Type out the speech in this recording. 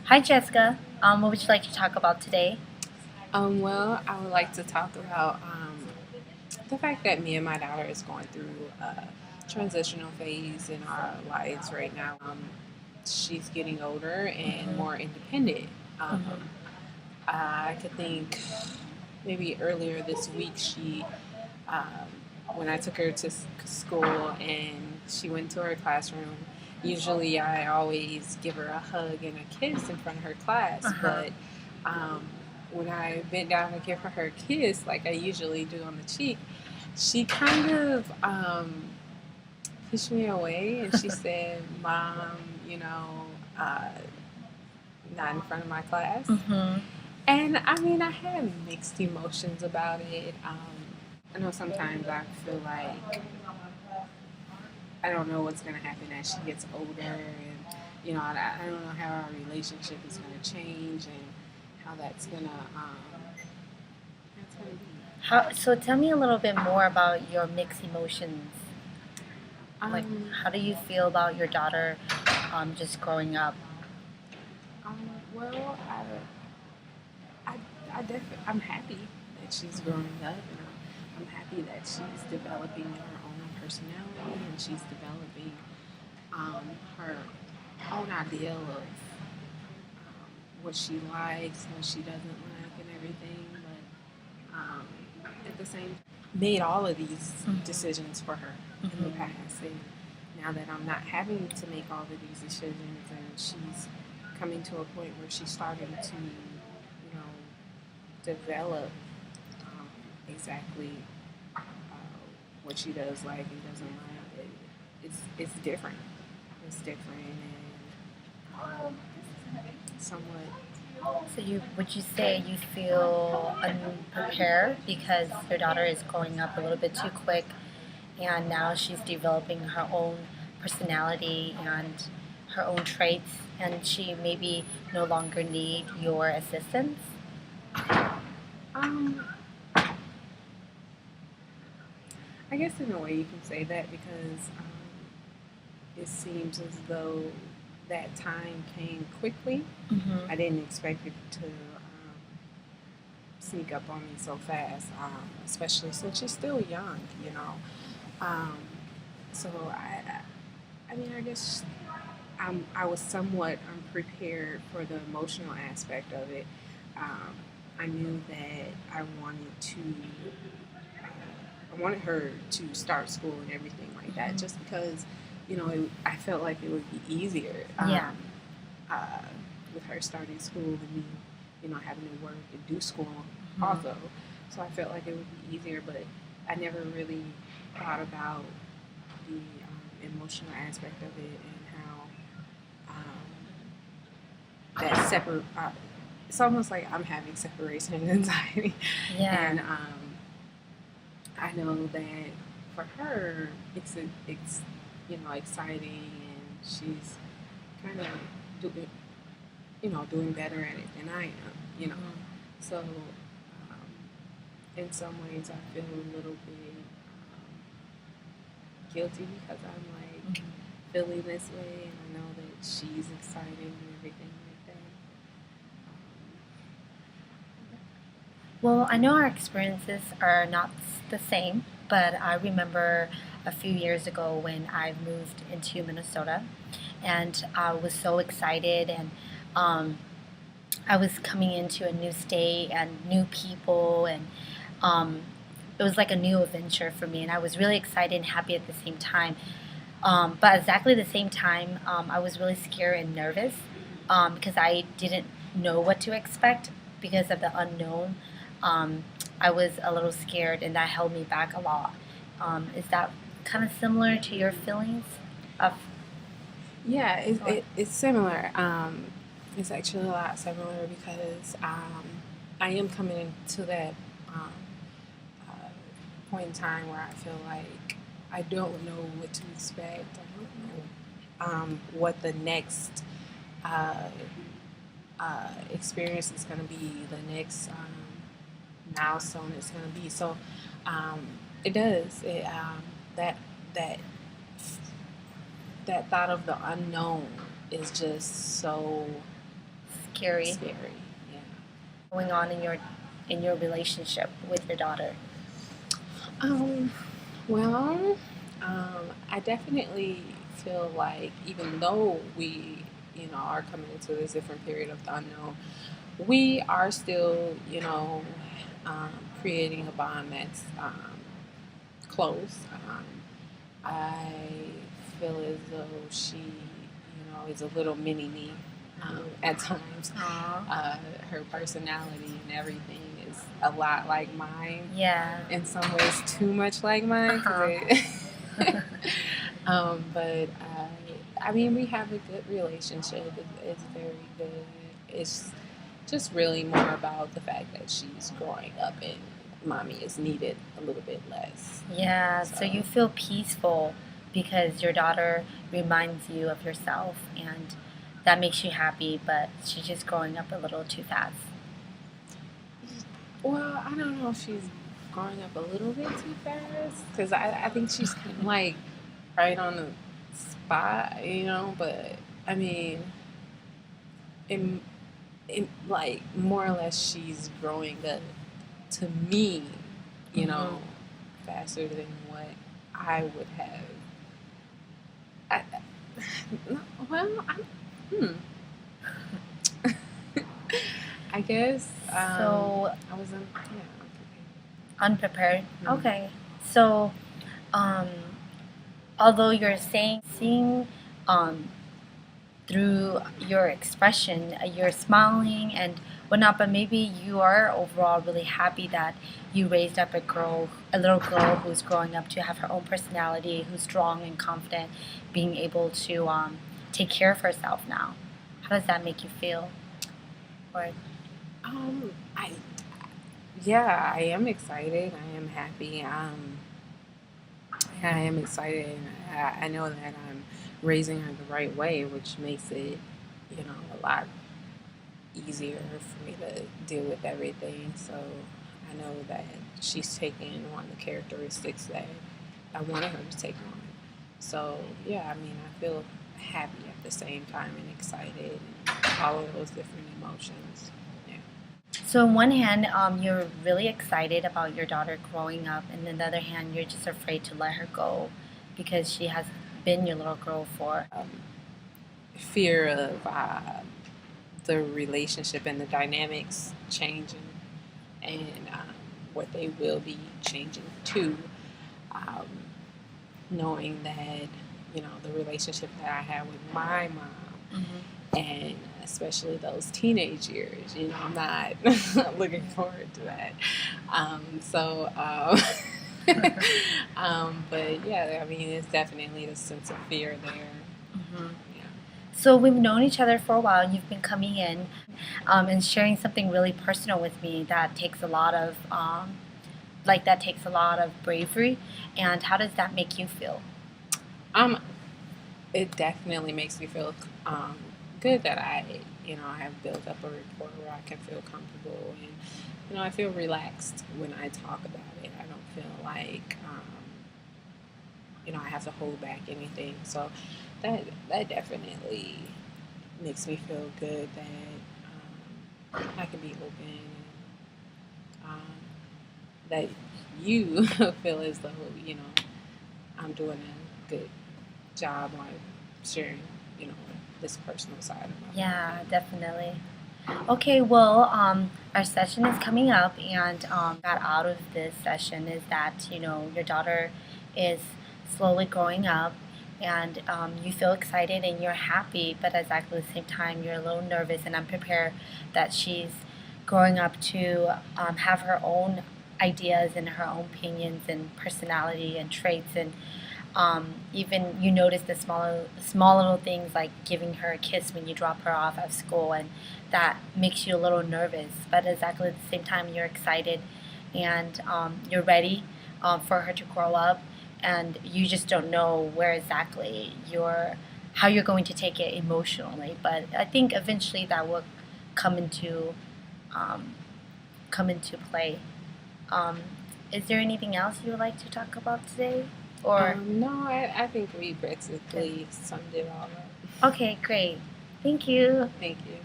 Hi, Jessica. What would you like to talk about today? Well, I would like to talk about the fact that me and my daughter is going through a transitional phase in our lives right now. She's getting older and Mm-hmm. more independent. Um, Mm-hmm. I could think maybe earlier this week when I took her to school and she went to her classroom. Usually, I always give her a hug and a kiss in front of her class, Uh-huh. but um, when I bent down to give her a kiss, like I usually do on the cheek, she kind of pushed me away and she said, "Mom, you know, uh, not in front of my class." Mm-hmm. And I mean, I had mixed emotions about it. I know sometimes I feel like I don't know what's going to happen as she gets older, and I don't know how our relationship is going to change and how that's going to be. So tell me a little bit more about your mixed emotions. Like, Um, how do you feel about your daughter, just growing up? well, I, I'm happy that she's growing up, and I'm happy that she's developing her own personality and she's developing her own ideal of what she likes, what she doesn't like, and everything. But at the same time, made all of these Mm-hmm. decisions for her in the Mm-hmm. past, and now that I'm not having to make all of these decisions, and she's coming to a point where she's starting to, develop um, exactly what she does like and doesn't like. It's different. It's different and somewhat. So would you say you feel unprepared because your daughter is growing up a little bit too quick, and now she's developing her own personality and her own traits, and she maybe no longer need your assistance? Um, I guess in a way you can say that because it seems as though that time came quickly. Mm-hmm. I didn't expect it to sneak up on me so fast, especially since she's still young, you know. Um, so I mean, I guess I was somewhat unprepared for the emotional aspect of it. Um, I knew that I wanted her to start school and everything like that, just Mm-hmm. because, I felt like it would be easier Yeah. uh, with her starting school and me, having to work and do school Mm-hmm. also. So I felt like it would be easier, but I never really thought about the emotional aspect of it and how that separate. It's almost like I'm having separation anxiety, Yeah. and I know that for her, it's exciting, and she's kind of doing doing better at it than I am. Mm-hmm. So in some ways, I feel a little bit guilty because I'm like Mm-hmm. feeling this way, and I know that she's excited and everything like that. Well, I know our experiences are not the same, but I remember a few years ago when I moved into Minnesota, and I was so excited, and um, I was coming into a new state and new people, and um, it was like a new adventure for me, and I was really excited and happy at the same time. But exactly the same time, I was really scared and nervous because I didn't know what to expect because of the unknown. Um, I was a little scared, and that held me back a lot. Is that kind of similar to your feelings of Yeah, going? it's similar. It's actually a lot similar because I am coming into that um, uh, point in time where I feel like I don't know what to expect. I don't know what the next uh, experience is going to be, the next milestone is going to be. So um, it does. That that that thought of the unknown is just so scary scary. Yeah. going on in your relationship with your daughter? Um, well, I definitely feel like even though we, are coming into this different period of the unknown, we are still, creating a bond that's close. I feel as though she, is a little mini me at times. Aww. Her personality and everything is a lot like mine. Yeah. In some ways, too much like mine. But I mean, we have a good relationship. It's very good. It's just really more about the fact that she's growing up and mommy is needed a little bit less. Yeah, so you feel peaceful because your daughter reminds you of yourself, and that makes you happy, but she's just growing up a little too fast. Well, I don't know if she's growing up a little bit too fast because I think she's kind of like right on the spot, but I mean, in like more or less she's growing up to me, faster than what I would have. I, well, hmm. I guess. So I was unprepared. Mm-hmm. Okay. So, although you're seeing, through your expression, you're smiling and whatnot, but maybe you are overall really happy that you raised up a little girl who's growing up to have her own personality, who's strong and confident, being able to take care of herself now. How does that make you feel? Or I yeah, I am excited. I am happy. I am excited. I know that I'm raising her the right way, which makes it, a lot easier for me to deal with everything. So I know that she's taking on the characteristics that I wanted her to take on. So yeah, I mean, I feel happy at the same time and excited, and all of those different emotions. Yeah. so on one hand, you're really excited about your daughter growing up, and on the other hand, you're just afraid to let her go because she has been your little girl for. Fear of the relationship and the dynamics changing, and what they will be changing to. Um, Knowing that the relationship that I had with my mom, and especially those teenage years, I'm not looking forward to that. But yeah, I mean, it's definitely a sense of fear there. Yeah. So we've known each other for a while. You've been coming in and sharing something really personal with me that takes a lot of bravery. And how does that make you feel? It definitely makes me feel good that I have built up a rapport where I can feel comfortable, and I feel relaxed when I talk about it. I don't feel like I have to hold back anything. So that definitely makes me feel good that I can be open, and that you feel as though I'm doing a good job on sharing this personal side of my life. Yeah, definitely. Okay, well, our session is coming up, and got out of this session is that your daughter is slowly growing up, and you feel excited and you're happy, but at exactly the same time you're a little nervous and unprepared that she's growing up to have her own ideas and her own opinions and personality and traits, and even you notice the small little things like giving her a kiss when you drop her off at school, and that makes you a little nervous. But exactly at the same time, you're excited and you're ready for her to grow up, and you just don't know where exactly how you're going to take it emotionally. But I think eventually that will come into um, play. Is there anything else you would like to talk about today? Or no, I think we basically summed it all up. okay, great. Thank you. Thank you.